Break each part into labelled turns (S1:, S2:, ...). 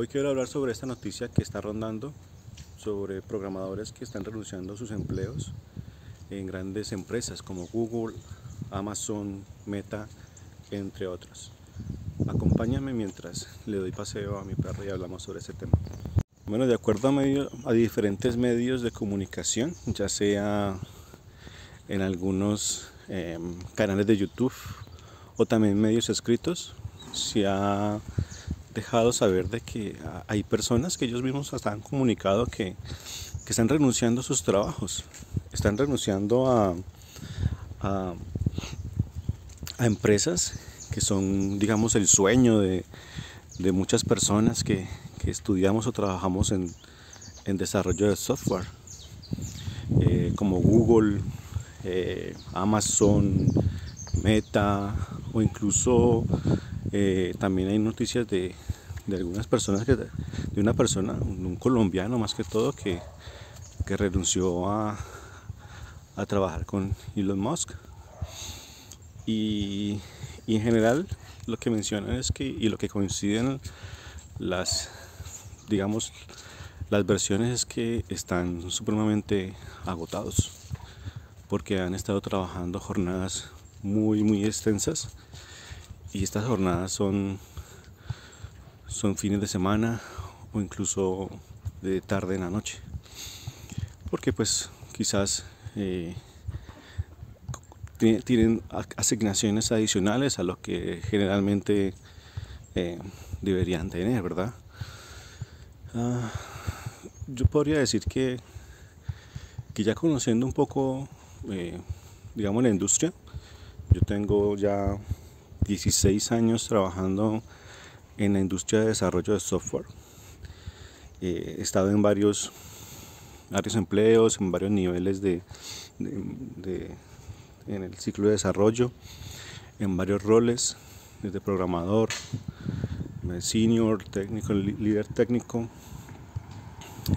S1: Hoy quiero hablar sobre esta noticia que está rondando sobre programadores que están renunciando a sus empleos en grandes empresas como Google, Amazon, Meta, entre otras. Acompáñame mientras le doy paseo a mi perro y hablamos sobre este tema. Bueno, de acuerdo a diferentes medios de comunicación, ya sea en algunos canales de YouTube o también medios escritos, se ha dejado saber de que hay personas que ellos mismos hasta han comunicado que están renunciando a sus trabajos, están renunciando a empresas que son, digamos, el sueño de muchas personas que estudiamos o trabajamos en desarrollo de software, como Google, Amazon, Meta, o incluso también hay noticias de algunas personas, de una persona, un colombiano más que todo, que renunció a trabajar con Elon Musk. Y en general lo que mencionan es que, y lo que coinciden las versiones, es que están supremamente agotados porque han estado trabajando jornadas muy extensas, y estas jornadas son fines de semana o incluso de tarde en la noche, porque pues quizás tienen asignaciones adicionales a lo que generalmente deberían tener, ¿verdad? Yo podría decir que ya conociendo un poco, digamos, la industria, yo tengo ya 16 años trabajando en la industria de desarrollo de software. He estado en varios empleos, en varios niveles en el ciclo de desarrollo, en varios roles, desde programador, senior, técnico, líder técnico,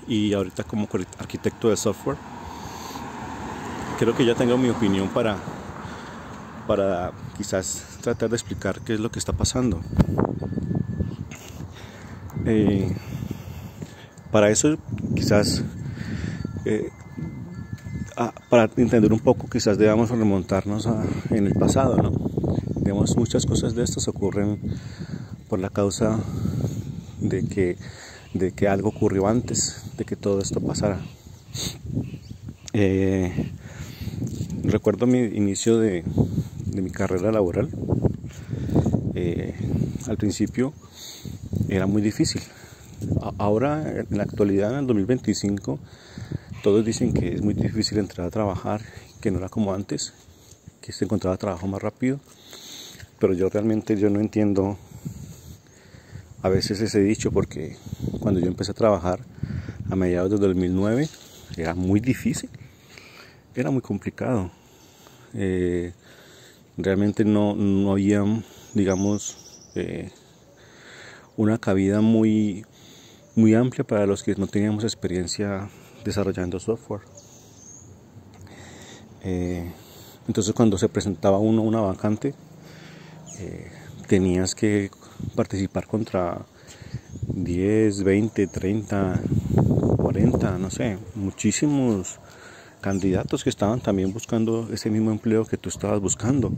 S1: y ahorita como arquitecto de software. Creo que ya tengo mi opinión para quizás tratar de explicar qué es lo que está pasando. Para eso quizás para entender un poco, quizás debamos remontarnos en el pasado, ¿no? Digamos, muchas cosas de estas ocurren por la causa de que algo ocurrió antes de que todo esto pasara. Recuerdo mi inicio de mi carrera laboral. Al principio era muy difícil. Ahora, en la actualidad, en el 2025, todos dicen que es muy difícil entrar a trabajar, que no era como antes, que se encontraba trabajo más rápido. Pero yo realmente no entiendo a veces ese dicho, porque cuando yo empecé a trabajar a mediados del 2009 era muy difícil, era muy complicado. Realmente no había, digamos, una cabida muy amplia para los que no teníamos experiencia desarrollando software. Entonces, cuando se presentaba una vacante, tenías que participar contra 10, 20, 30, 40, no sé, muchísimos candidatos que estaban también buscando ese mismo empleo que tú estabas buscando,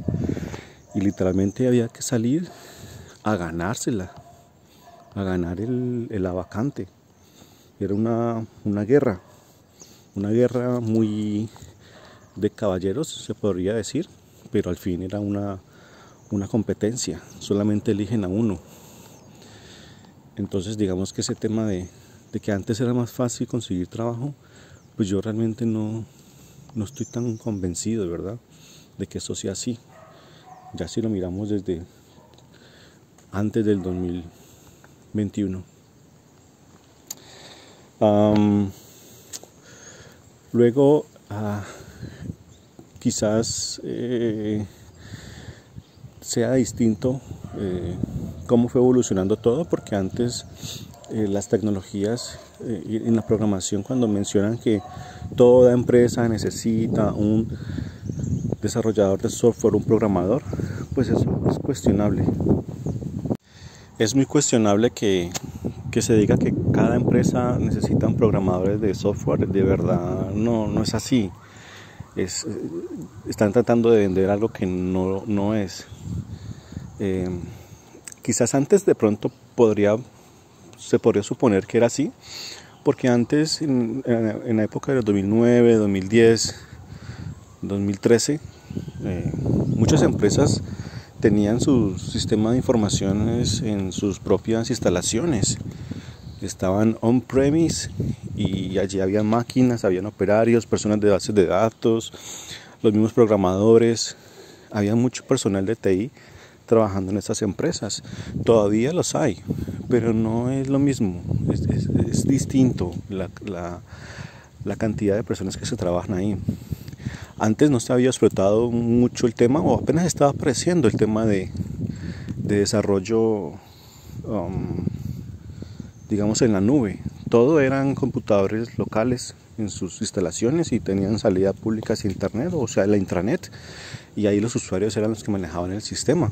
S1: y literalmente había que salir a ganársela, a ganar la vacante. Era una guerra muy de caballeros, se podría decir, pero al fin era una competencia, solamente eligen a uno. Entonces, digamos que ese tema de que antes era más fácil conseguir trabajo, pues yo realmente no estoy tan convencido, ¿verdad?, de que eso sea así. Ya si lo miramos desde antes del 2021. Luego, quizás sea distinto cómo fue evolucionando todo, porque antes las tecnologías en la programación, cuando mencionan que toda empresa necesita un desarrollador de software, un programador, pues eso es cuestionable. Es muy cuestionable que que se diga que cada empresa necesita programadores de software, de verdad no es así. Están tratando de vender algo que no es. Quizás antes de pronto se podría suponer que era así, porque antes, en la época del 2009, 2010, 2013, muchas empresas tenían su sistema de informaciones en sus propias instalaciones. Estaban on-premise y allí había máquinas, habían operarios, personas de bases de datos, los mismos programadores. Había mucho personal de TI trabajando en estas empresas. Todavía los hay, pero no es lo mismo. Es distinto la cantidad de personas que se trabajan ahí. Antes no se había explotado mucho el tema, o apenas estaba apareciendo el tema de desarrollo, digamos, en la nube. Todo eran computadores locales en sus instalaciones y tenían salida pública hacia internet, o sea, la intranet, y ahí los usuarios eran los que manejaban el sistema.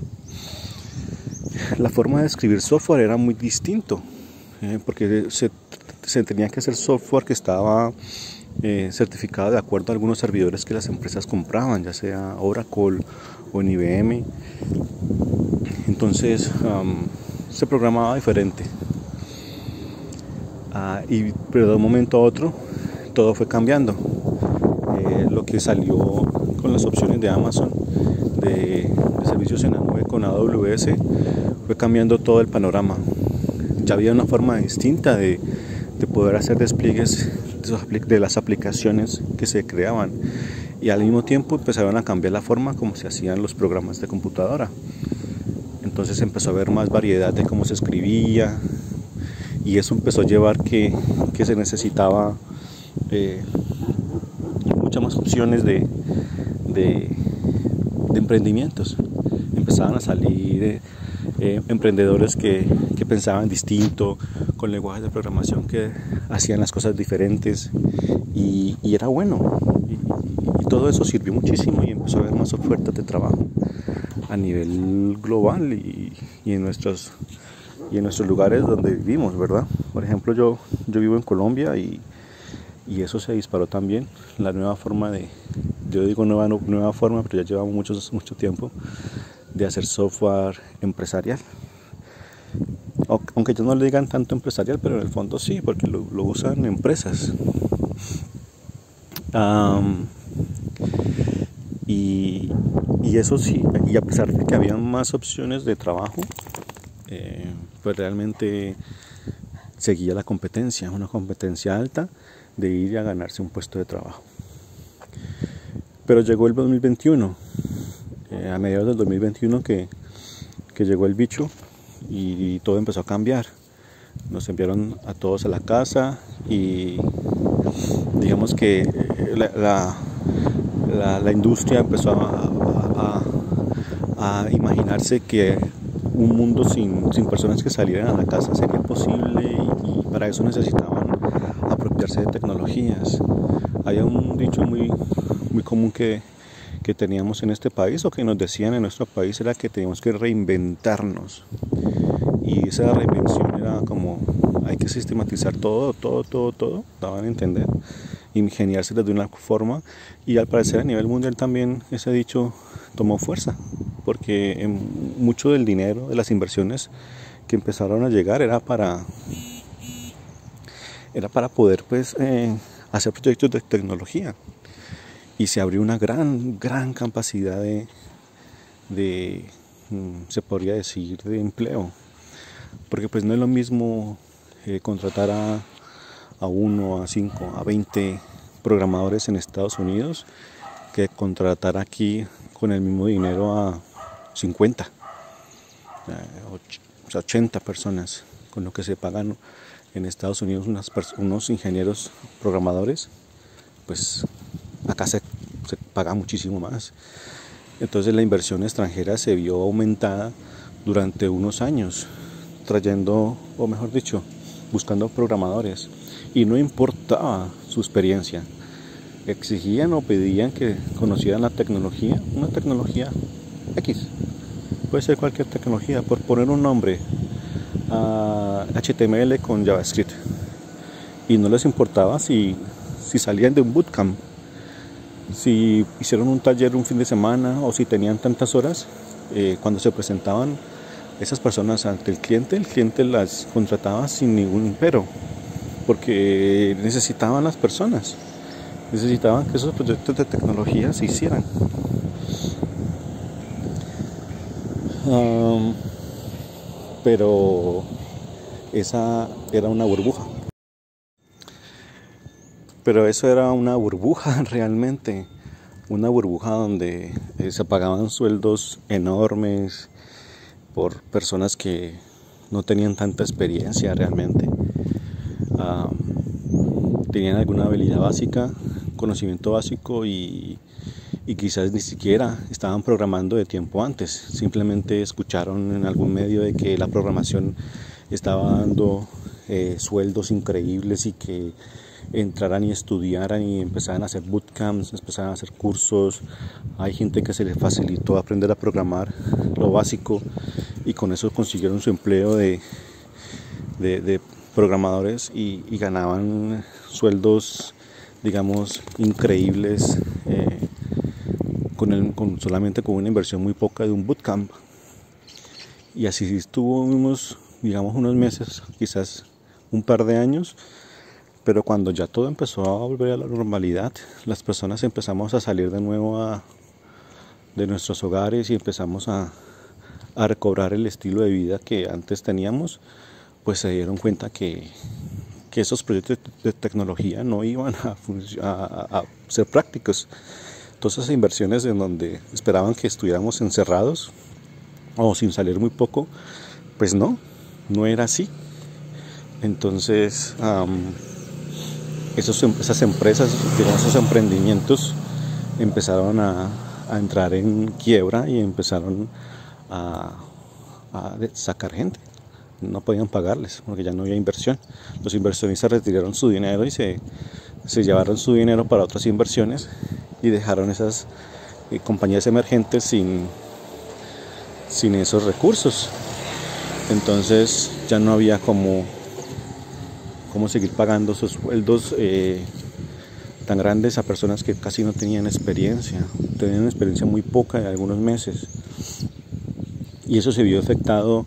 S1: La forma de escribir software era muy distinto, porque se tenía que hacer software que estaba certificado de acuerdo a algunos servidores que las empresas compraban, ya sea Oracle o en IBM. Entonces se programaba diferente. Pero de un momento a otro todo fue cambiando. Lo que salió con las opciones de Amazon de servicios en la nube con AWS fue cambiando todo el panorama. Ya había una forma distinta de poder hacer despliegues de las aplicaciones que se creaban, y al mismo tiempo empezaron a cambiar la forma como se hacían los programas de computadora. Entonces empezó a haber más variedad de cómo se escribía, y eso empezó a llevar que se necesitaba muchas más opciones de emprendimientos. Empezaban a salir emprendedores que pensaban distinto, con lenguajes de programación que hacían las cosas diferentes, y era bueno, y todo eso sirvió muchísimo, y empezó a haber más ofertas de trabajo a nivel global y en nuestros lugares donde vivimos, ¿verdad? Por ejemplo, yo vivo en Colombia, y eso se disparó también. La nueva forma yo digo nueva forma, pero ya llevamos mucho tiempo de hacer software empresarial. Aunque ellos no le digan tanto empresarial, pero en el fondo sí, porque lo usan empresas. Y eso sí, y a pesar de que había más opciones de trabajo, pues realmente seguía la competencia, una competencia alta de ir a ganarse un puesto de trabajo. Pero llegó el 2021, a mediados del 2021 que llegó el bicho, y todo empezó a cambiar. Nos enviaron a todos a la casa, y digamos que la industria empezó a imaginarse que un mundo sin personas que salieran a la casa sería posible, y para eso necesitaban apropiarse de tecnologías. Había un dicho muy común que teníamos en este país, o que nos decían en nuestro país, era que teníamos que reinventarnos. Y esa reinvención era como: hay que sistematizar todo, daban a entender, ingeniárselas de una forma. Y al parecer a nivel mundial también ese dicho tomó fuerza, porque mucho del dinero, de las inversiones que empezaron a llegar, era para poder hacer proyectos de tecnología, y se abrió una gran capacidad de se podría decir, de empleo, porque pues no es lo mismo contratar a 1, a 5, a 20 programadores en Estados Unidos que contratar aquí con el mismo dinero a 50, o sea, 80 personas, con lo que se pagan en Estados Unidos unos ingenieros programadores. Pues acá se paga muchísimo más. Entonces la inversión extranjera se vio aumentada durante unos años, trayendo, o mejor dicho, buscando programadores, y no importaba su experiencia. Exigían o pedían que conocieran la tecnología, una tecnología X, puede ser cualquier tecnología, por poner un nombre. a HTML con JavaScript y no les importaba si salían de un bootcamp, si hicieron un taller un fin de semana o si tenían tantas horas. Cuando se presentaban esas personas ante el cliente las contrataba sin ningún pero, porque necesitaban las personas, necesitaban que esos proyectos de tecnología se hicieran. Pero esa era una burbuja. Pero eso era una burbuja realmente, una burbuja donde se pagaban sueldos enormes por personas que no tenían tanta experiencia realmente. Tenían alguna habilidad básica, conocimiento básico y quizás ni siquiera estaban programando de tiempo antes. Simplemente escucharon en algún medio de que la programación estaba dando sueldos increíbles y que entraran y estudiaran y empezaran a hacer bootcamps, empezaran a hacer cursos. Hay gente que se les facilitó aprender a programar lo básico y con eso consiguieron su empleo de programadores y ganaban sueldos, digamos, increíbles solamente con una inversión muy poca de un bootcamp. Y así estuvimos, digamos, unos meses, quizás un par de años. Pero cuando ya todo empezó a volver a la normalidad, las personas empezamos a salir de nuevo de nuestros hogares y empezamos a recobrar el estilo de vida que antes teníamos, pues se dieron cuenta que esos proyectos de tecnología no iban a ser prácticos. Todas esas inversiones en donde esperaban que estuviéramos encerrados o sin salir muy poco, pues no era así. Entonces, esas empresas, digamos, esos emprendimientos empezaron a entrar en quiebra y empezaron a sacar gente. No podían pagarles porque ya no había inversión. Los inversionistas retiraron su dinero y se llevaron su dinero para otras inversiones y dejaron esas compañías emergentes sin esos recursos. Entonces ya no había cómo seguir pagando esos sueldos tan grandes a personas que casi no tenían experiencia muy poca de algunos meses. Y eso se vio afectado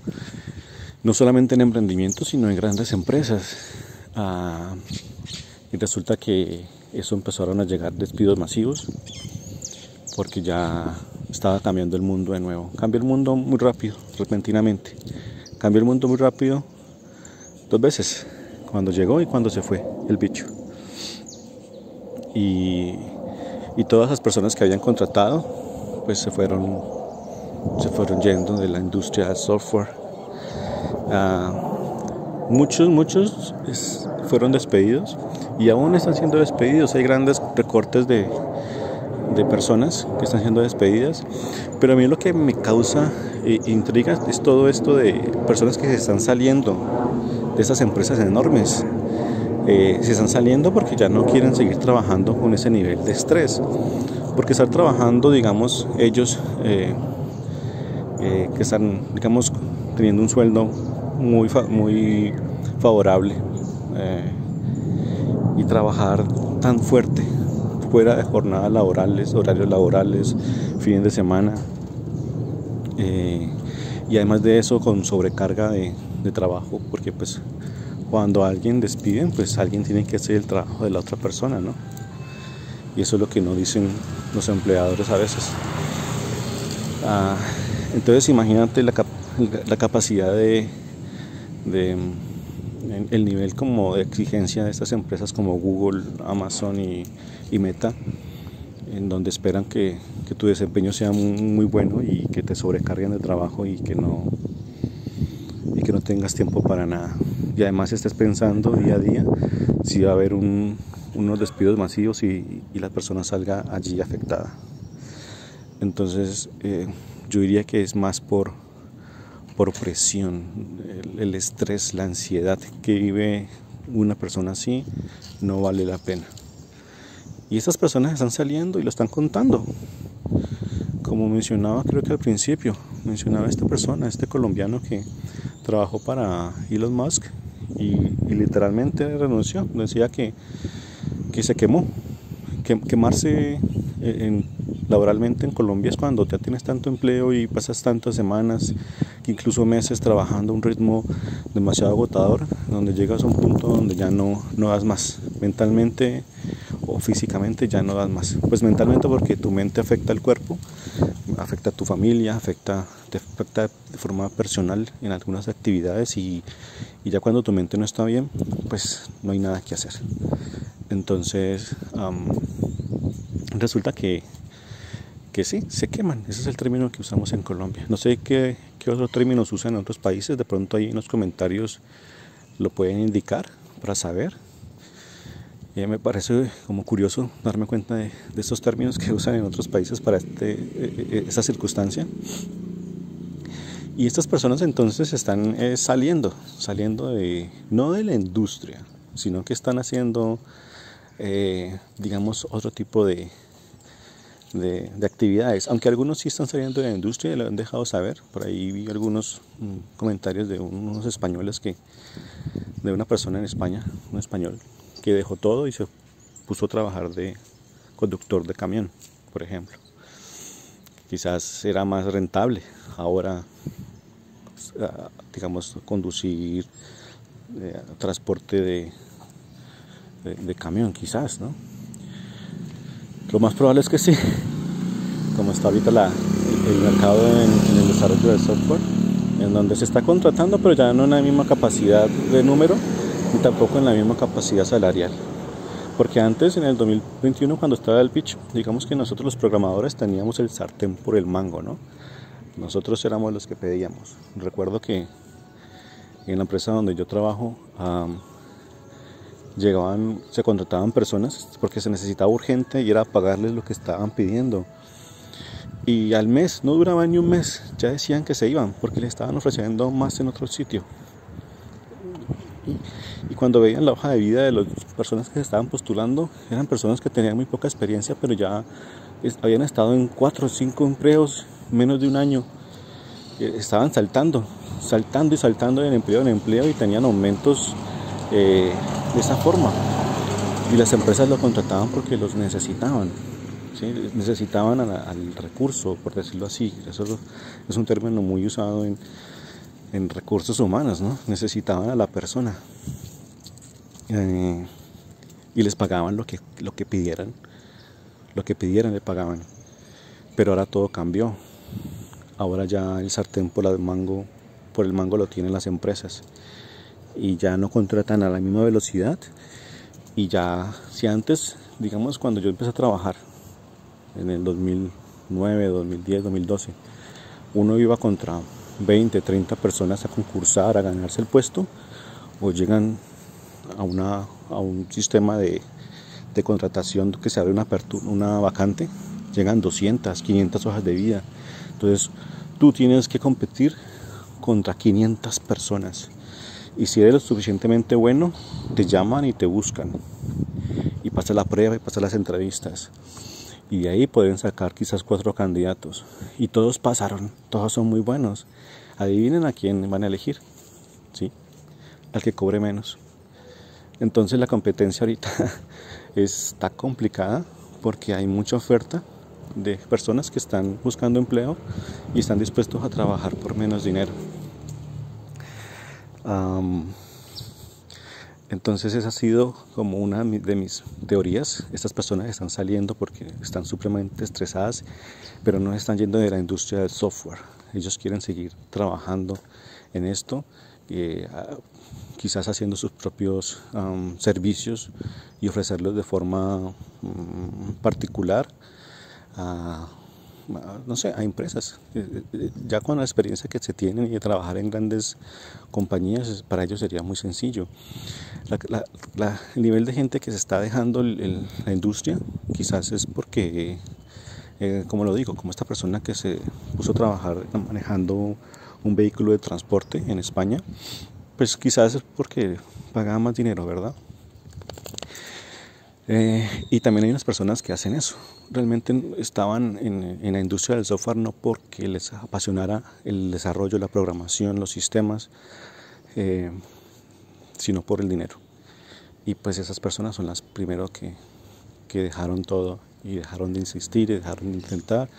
S1: no solamente en emprendimientos, sino en grandes empresas. Y resulta que eso empezaron a llegar despidos masivos porque ya estaba cambiando el mundo de nuevo. Cambió el mundo muy rápido, repentinamente. Cambió el mundo muy rápido 2 veces. Cuando llegó y cuando se fue el bicho. Y todas las personas que habían contratado pues se fueron yendo de la industria del software. Muchos fueron despedidos y aún están siendo despedidos. Hay grandes recortes de personas que están siendo despedidas, pero a mí lo que me causa intriga es todo esto de personas que se están saliendo de esas empresas enormes. Se están saliendo porque ya no quieren seguir trabajando con ese nivel de estrés, porque estar trabajando, digamos, ellos que están, digamos, teniendo un sueldo muy favorable y trabajar tan fuerte fuera de jornadas laborales, horarios laborales, fines de semana, y además de eso con sobrecarga de trabajo, porque pues cuando a alguien despiden, pues alguien tiene que hacer el trabajo de la otra persona, ¿no? Y eso es lo que no dicen los empleadores a veces. Entonces imagínate la capacidad el nivel como de exigencia de estas empresas como Google, Amazon y Meta, en donde esperan que tu desempeño sea muy bueno y que te sobrecarguen de trabajo y que no tengas tiempo para nada. Y además estés pensando día a día si va a haber unos despidos masivos y la persona salga allí afectada. Entonces yo diría que es más por presión, el estrés, la ansiedad que vive una persona así no vale la pena. Y estas personas están saliendo y lo están contando. Como mencionaba, creo que al principio, mencionaba esta persona, este colombiano que trabajó para Elon Musk y literalmente renunció. Decía que se quemó. Quemarse laboralmente en Colombia es cuando ya tienes tanto empleo y pasas tantas semanas, incluso meses trabajando a un ritmo demasiado agotador, donde llegas a un punto donde ya no das más, mentalmente o físicamente ya no das más. Pues mentalmente porque tu mente afecta al cuerpo, afecta a tu familia, te afecta de forma personal en algunas actividades y ya cuando tu mente no está bien, pues no hay nada que hacer. Entonces resulta que sí, se queman. Ese es el término que usamos en Colombia. No sé qué otros términos usan en otros países. De pronto ahí en los comentarios lo pueden indicar para saber. Me parece como curioso darme cuenta de estos términos que usan en otros países para esa circunstancia. Y estas personas entonces están saliendo no de la industria, sino que están haciendo, digamos, otro tipo de actividades, aunque algunos sí están saliendo de la industria y lo han dejado saber. Por ahí vi algunos comentarios de unos españoles de una persona en España, un español, que dejó todo y se puso a trabajar de conductor de camión, por ejemplo. Quizás era más rentable ahora, digamos, conducir transporte de camión, quizás, ¿no? Lo más probable es que sí, como está ahorita el mercado en el desarrollo del software, en donde se está contratando, pero ya no en la misma capacidad de número, ni tampoco en la misma capacidad salarial. Porque antes, en el 2021, cuando estaba el pitch, digamos que nosotros los programadores teníamos el sartén por el mango, ¿no? Nosotros éramos los que pedíamos. Recuerdo que en la empresa donde yo trabajo, se contrataban personas porque se necesitaba urgente y era pagarles lo que estaban pidiendo. Y al mes, no duraba ni un mes, ya decían que se iban porque les estaban ofreciendo más en otro sitio. Y cuando veían la hoja de vida de las personas que se estaban postulando, eran personas que tenían muy poca experiencia, pero ya habían estado en 4 o 5 empleos menos de un año. Estaban saltando de empleo en empleo y tenían aumentos de esa forma. Y las empresas lo contrataban porque los necesitaban, ¿sí? Necesitaban al recurso, por decirlo así. Eso es un término muy usado en recursos humanos, ¿no? Necesitaban a la persona y les pagaban lo que pidieran, le pagaban. Pero ahora todo cambió. Ahora ya el sartén por el mango lo tienen las empresas y ya no contratan a la misma velocidad. Y ya, si antes, digamos, cuando yo empecé a trabajar en el 2009, 2010, 2012, uno iba contra 20, 30 personas a concursar, a ganarse el puesto, o llegan a un sistema de contratación que se abre una vacante, llegan 200, 500 hojas de vida. Entonces, tú tienes que competir contra 500 personas. Y si eres lo suficientemente bueno, te llaman y te buscan. Y pasas la prueba y pasas las entrevistas. Y de ahí pueden sacar quizás 4 candidatos. Y todos pasaron, todos son muy buenos. Adivinen a quién van a elegir, ¿sí? Al que cobre menos. Entonces la competencia ahorita está complicada porque hay mucha oferta de personas que están buscando empleo y están dispuestos a trabajar por menos dinero. Entonces esa ha sido como una de mis teorías. Estas personas están saliendo porque están supremamente estresadas, pero no están yendo de la industria del software. Ellos quieren seguir trabajando en esto, quizás haciendo sus propios servicios y ofrecerlos de forma particular no sé, a empresas. Ya con la experiencia que se tienen y de trabajar en grandes compañías, para ellos sería muy sencillo. El nivel de gente que se está dejando la industria quizás es porque, como lo digo, como esta persona que se puso a trabajar manejando un vehículo de transporte en España, pues quizás es porque pagaba más dinero, ¿verdad? Y también hay unas personas que hacen eso. Realmente estaban en la industria del software no porque les apasionara el desarrollo, la programación, los sistemas, sino por el dinero. Y pues esas personas son las primeras que dejaron todo y dejaron de insistir, y dejaron de intentar,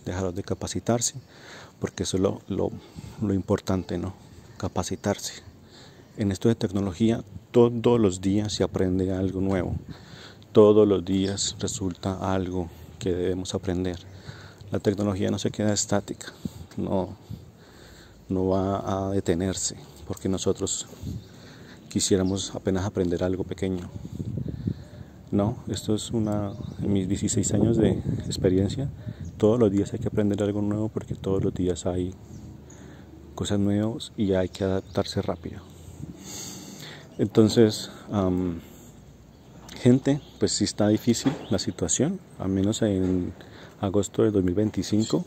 S1: dejaron de capacitarse, porque eso es lo importante, ¿no? Capacitarse. En esto de tecnología, todos los días se aprende algo nuevo. Todos los días resulta algo que debemos aprender. La tecnología no se queda estática, no va a detenerse porque nosotros quisiéramos apenas aprender algo pequeño. No, esto es en mis 16 años de experiencia, todos los días hay que aprender algo nuevo porque todos los días hay cosas nuevas y hay que adaptarse rápido. Entonces, gente, pues sí está difícil la situación, al menos en agosto de 2025.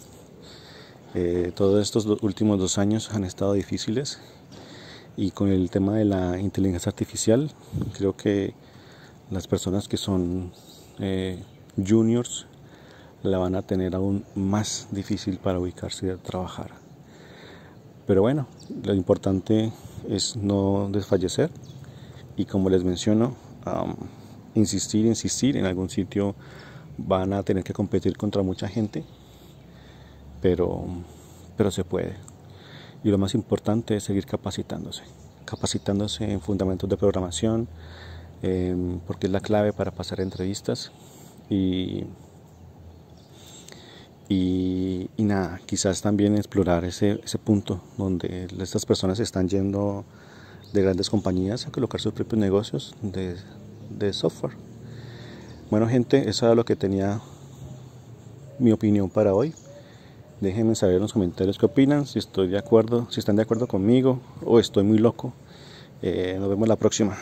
S1: Todos estos últimos 2 años han estado difíciles y con el tema de la inteligencia artificial, creo que las personas que son juniors la van a tener aún más difícil para ubicarse y a trabajar. Pero bueno, lo importante es no desfallecer y como les menciono, insistir, en algún sitio van a tener que competir contra mucha gente, pero se puede. Y lo más importante es seguir capacitándose en fundamentos de programación, porque es la clave para pasar entrevistas y nada, quizás también explorar ese punto donde estas personas están yendo de grandes compañías a colocar sus propios negocios de software. Bueno, gente, eso era lo que tenía mi opinión para hoy. Déjenme saber en los comentarios qué opinan, si estoy de acuerdo, si están de acuerdo conmigo o estoy muy loco. Nos vemos la próxima.